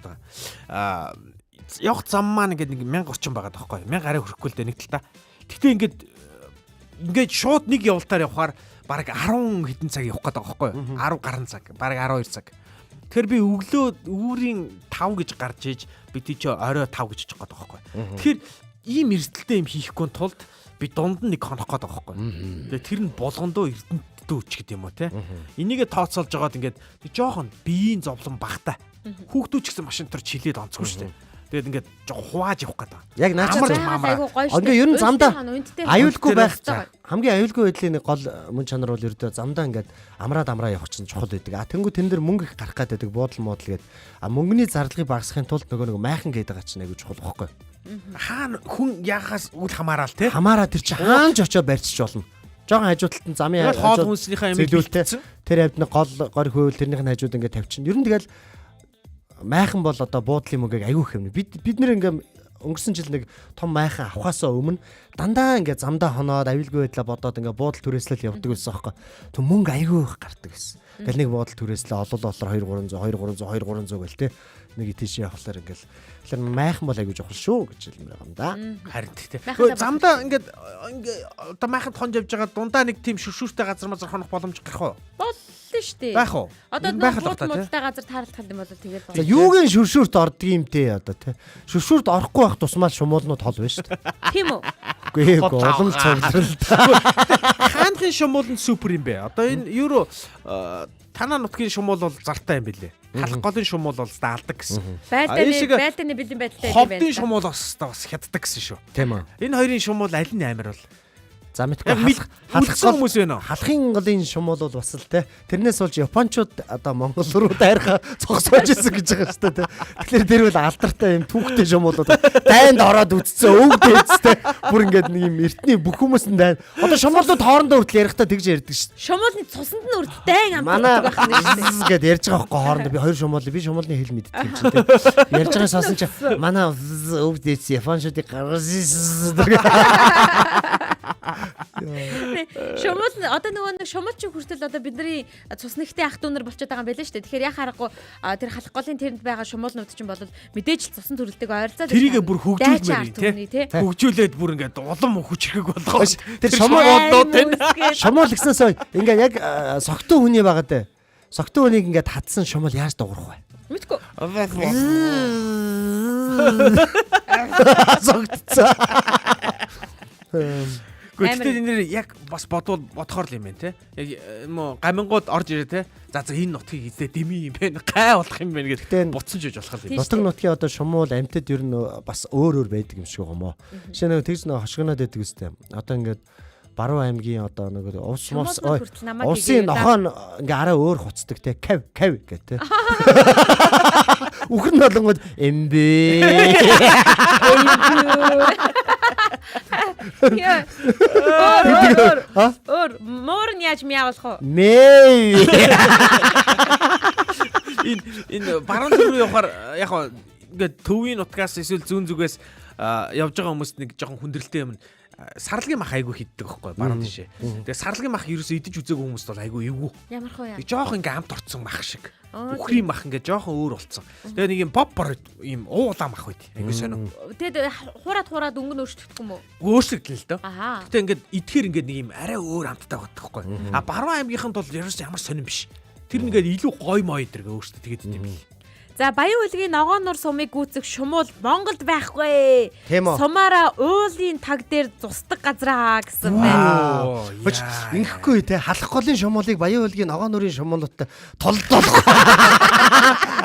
байгаа. Явах зам маань ингээд нэг 1030 байгаа даахгүй. 1000 арай хүрэхгүй л дээ нэг талта. Гэхдээ ингээд шууд нэг явалтаар явахаар бараг 10 хэдэн цаг явах гэдэг байгаа байхгүй. 10 гаруй цаг, бараг 12 цаг. Тэгэхээр би өглөө үүрийн 5 гэж гарч иж би тийч орой 5 гэж очих гэдэг байгаа байхгүй. Тэгэхээр ийм эрсдэлтэй юм хийхгүй тулд би дунд нь нэг хонох гэдэг байгаа байхгүй. Тэгээ тэр нь болгондоо эрдэнэтэй өч гэдэг юм уу те. Энийгээ тооцоолж жагаад ингээд жоохон биеийн зовлон багтаа. Хүүхдүүд ч гэсэн машин төр чилээд онцгүй шүү дээ. Тэгээд ингээд жоо хувааж явах гэдэг. Яг наачаа ингээ ер нь замдаа аюулгүй байх. Хамгийн аюулгүй байдлын нэг гол мөн чанар бол ердөө замдаа ингээд амраа явах чинь чухал байдаг. Тэнгүү тэн дээр мөнгө их гарах гэдэг буудал модал гээд мөнгөний зарлагыг багасгахын тулд нөгөө майхан гээд байгаа чинь аягүй чухал байхгүй. Хаана хүн яхаас үл хамаарал те. Хамаараа тэр чи хаанч очоо барьчих болно. Жохон хажуудалд нь замын хоол хүнснийхээ амиг зэлүүлтэй. Тэр хавьд нэг гол гори хөвөл тэрнийх нь хажууд ингээд тавьчихна. Ер нь тэгэл майхан бол одоо буудлын мөнгөийг аягүй их юм. Бид нэр ингээм өнгөрсөн жил нэг том майхан авахаасаа өмнө дандаа ингээд замдаа хоноод аюулгүй байдлаа бодоод ингээд буудал түрээслэл явдаг байсан аахгүй. Тэг мөнгө аягүй их гардаг байсан. Тэгэл нэг буудал түрээслээ олол 200 гэл те. Нэг тийш явахлаар ингээл тэгэхээр майхан бол аягүй жохол шүү гэж хэлмээр байгаа юм да. Харин тийм. Гэхдээ замдаа ингээд одоо майханд хонж явж байгаа дундаа нэг тийм шүршүүртэй газар мазар хонох боломж гарах уу? Болно шүү дээ. Байх уу? Одоо муудтай газар таарлах юм бол тэгээд болно. За юугийн шүршүүрт ордог юм те одоо те. Шүршүүрт орохгүй байх тусмаа шумуулнууд хол байна шүү дээ. Тийм үү? Үгүй ээ улам цогцрол. Хаанхын шумуул нь супер юм бэ? Одоо энэ евро танаа нутгийн шумуул бол зартай юм бэлээ. Халах голын шумуул бол даалдаг гэсэн. Байлдааны бэлэн байдалтай юм байна. Ховдын шумуул бас хятдаг гэсэн шүү. Тийм үү. Энэ хоёрын шумуул аль нь амар бол? За мэдгүй халах гол хүмүүс байна уу? Халахын голын шумуул бол бас л те. Тэрнээс болж японочууд одоо монгол руу дайрхаа цогсоож исэн гэж байгаа шүү дээ. Тэгэхээр тэр бол алдартай юм түүхтэй шумуулууд дайнд ороод үтцсэн өвд дэцтэй. Бүр ингээд нэг юм эртний бүх хүмүүс нь дайн. Одоо шумуулууд хоорондоо хүртэл ярихдаа тэгж ярьдаг шүү дээ. Шумуулны цуснд нь үрд дайн амтдаг байх юм шүү дээ. Гэт ярьж байгаа байхгүй хоорондоо би хоёр шумуул би шумуулны хэл мэддэг юм чинь те. Ярьж байгаа сонсон чи манай өвд дэц японочдыг гаргасан. Шумуул одоо нөгөө нэг шумуулчин хүртэл одоо бидний цуснахтай ах дүү нар болчиход байгаа юм байна шүү дээ. Тэгэхээр яхаа харахгүй тэр халах голын тэрэнд байгаа шумуулнууд чинь бол мэдээж л цусан төрөлтэйг ойролцоод тэрийг бүр хөгжүүлмээр тий. Хөгжүүлээд бүр ингээд улам хүчрэг болгоо. Тэр шумуулнууд шумуул гэснээс ингээд яг согтуу хүний байгаа дээ. Согтуу хүнийг ингээд хадсан шумуул яаж дуурах вэ? Мэдгүй. Согтцаа. Гэхдээ энэ яг бас бодохоор л юм байна те. Яг гамингууд орж ирээ те. За энэ нутгийг эзээ дими юм байна. Гай болох юм байна гэдэг буцсан жиж болох юм. Нутаг нутгийн одоо шумуул амьтад ер нь бас өөр байдаг юм шиг юм уу. Жишээ нь тэгж нэг хошгоноод байдаг үстэй. Одоо ингээд Баруун аймгийн одоо нэг усын нохоо ингээ араа өөр хуцдаг те. Кав гэх те. Үхэр нь болонгод эмбэ. Өөр мөр нь яаж мяавлах вэ? Мэй. Энэ баруун руу явахаар яг ингээд төвийн нутгаас эсвэл зүүн зүгээс явж байгаа хүмүүст нэг жоохон хүндрэлтэй юм. Сарлагын мах айгүй хийддэг байхгүй баруун тишээ. Тэгээ сарлагын мах ерөөсөө идэж үзээгүй хүмүүс бол айгүй эвгүй. Ямар хөө яа. Жоохон ингээм амт орцсон мах шиг. Үхрийн мах ингээ жоохон өөр болцсон. Тэгээ нэг юм поппор юм уулаа мах байд. Айгүй сонио. Тэгээд хураад өнгө өөрчлөгдөх юм уу? Өөрчлөгдөн л дөө. Гэтэ ингээд идэхээр ингээд нэг юм арай өөр амттай байдаг байхгүй. Баруун аймгийнханд бол ерөөсөө ямар сонирн биш. Тэр нэгээд илүү гой мой дэргээ өөрчлөлт тэгээд идэм бил. За Баян үлгийн ногоон нур сумыг гүйцэх шумуул Монголд байхгүй. Сумаараа уулын таг дээр зусдаг газраа гэсэн байна. Ингэхгүй те халах голын шумуулыг Баян үлгийн ногоон нурын шумуулуудтай толдоолох.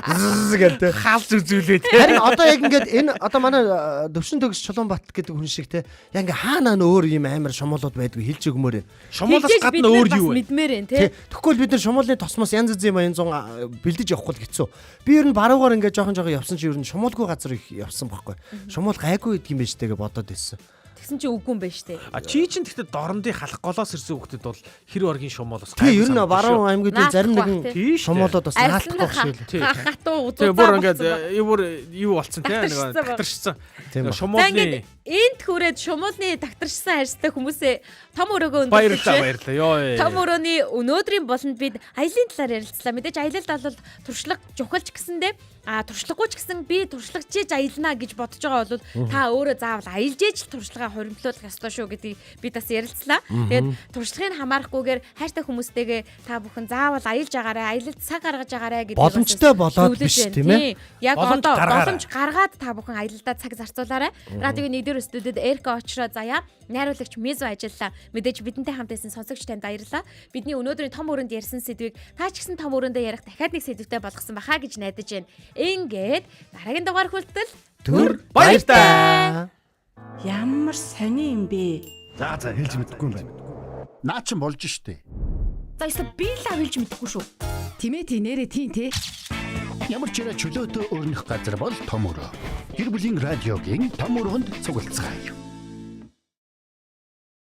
Гэдэг хаалж үзүүлээ те. Харин одоо яг ингээд энэ одоо манай Төвшин төгс Чулуунбат гэдэг хүн шиг те яг ингээ хаанаа өөр юм амар шумуулууд байдгүй хэлж өгмөр юм. Шумуулаас гадна өөр юу вэ? Мэдмээр энэ те. Тэгэхгүй бид нар шумуулын тосмос янз янз юм бэлдэж явахгүй л хэцүү. Би ер нь баруугаар ингээд жоохон явсан чи ер нь шумуулгүй газар их явсан байхгүй. Шумуул гайгүй гэдэг юм байна штэ гэж бодоод байсан. Тэгсэн чи үгүй юм байна штэ. Чи чинь тэгтээ дорндын халах голоос ирсэн хүүхдэд бол хэр оргийн шумуулаас гайгүй. Ер нь баруун аймагуудын зарим нэгэн шумуулууд бас наалтах шиг. Хатуу үзүү. Бүр ингээд юу болцсон те нэг татаршсан. Шумуулны энд хүрээд шумуулны тагтаршсан харьцтай хүмүүсээ том өрөөгөө баярлалаа ёо. Том өрөөний өнөөдрийн болонд бид аялын талаар ярилцлаа. Мэдээж аялалд бол туршлага чухалч гэсэндээ туршлагагүй ч гэсэн би туршлагажээж аялнаа гэж бодож байгаа бол та өөрөө заавал аялж ээж туршлагаа хуримтлуулах ёстой шүү гэдгийг би бас ярилцлаа. Тэгээд туршлагыг хамаарахгүйгээр хайртай хүмүүстэйгээ та бүхэн заавал аялж агаарай, аялалд цаг гаргаж агаарай гэдэг боломжтой болоод биш тийм ээ. Яг одоо боломж гаргаад та бүхэн аялалдаа цаг зарцуулаарай. Радиогийн нэгдүгээр студид Эрка очроо заяа. Найруулагч Мизо ажиллаа. Мэдээж бидэнтэй хамт байсан сонсогч танд баярлалаа. Бидний өнөөдрийн том өрөөнд ярьсан сэдвийг та ч гэсэн том өрөөндөө ярих дахиад нэг сэдвтэй болгосон баха гэж найдаж байна. Ингээд дараагийн дугаар хүртэл Түр баяртай. Ямар сони юм бэ? За хэлж мэдэхгүй юм байна. Наа чин болж штэ. За ёстой би л авилж мэдэхгүй шүү. Тимэти нэрэ тийм те. Ямар ч чөлөөтэй өрнөх газар бол том өрөө. Гэр бүлийн радиогийн том өрөөнд цуглацгаая.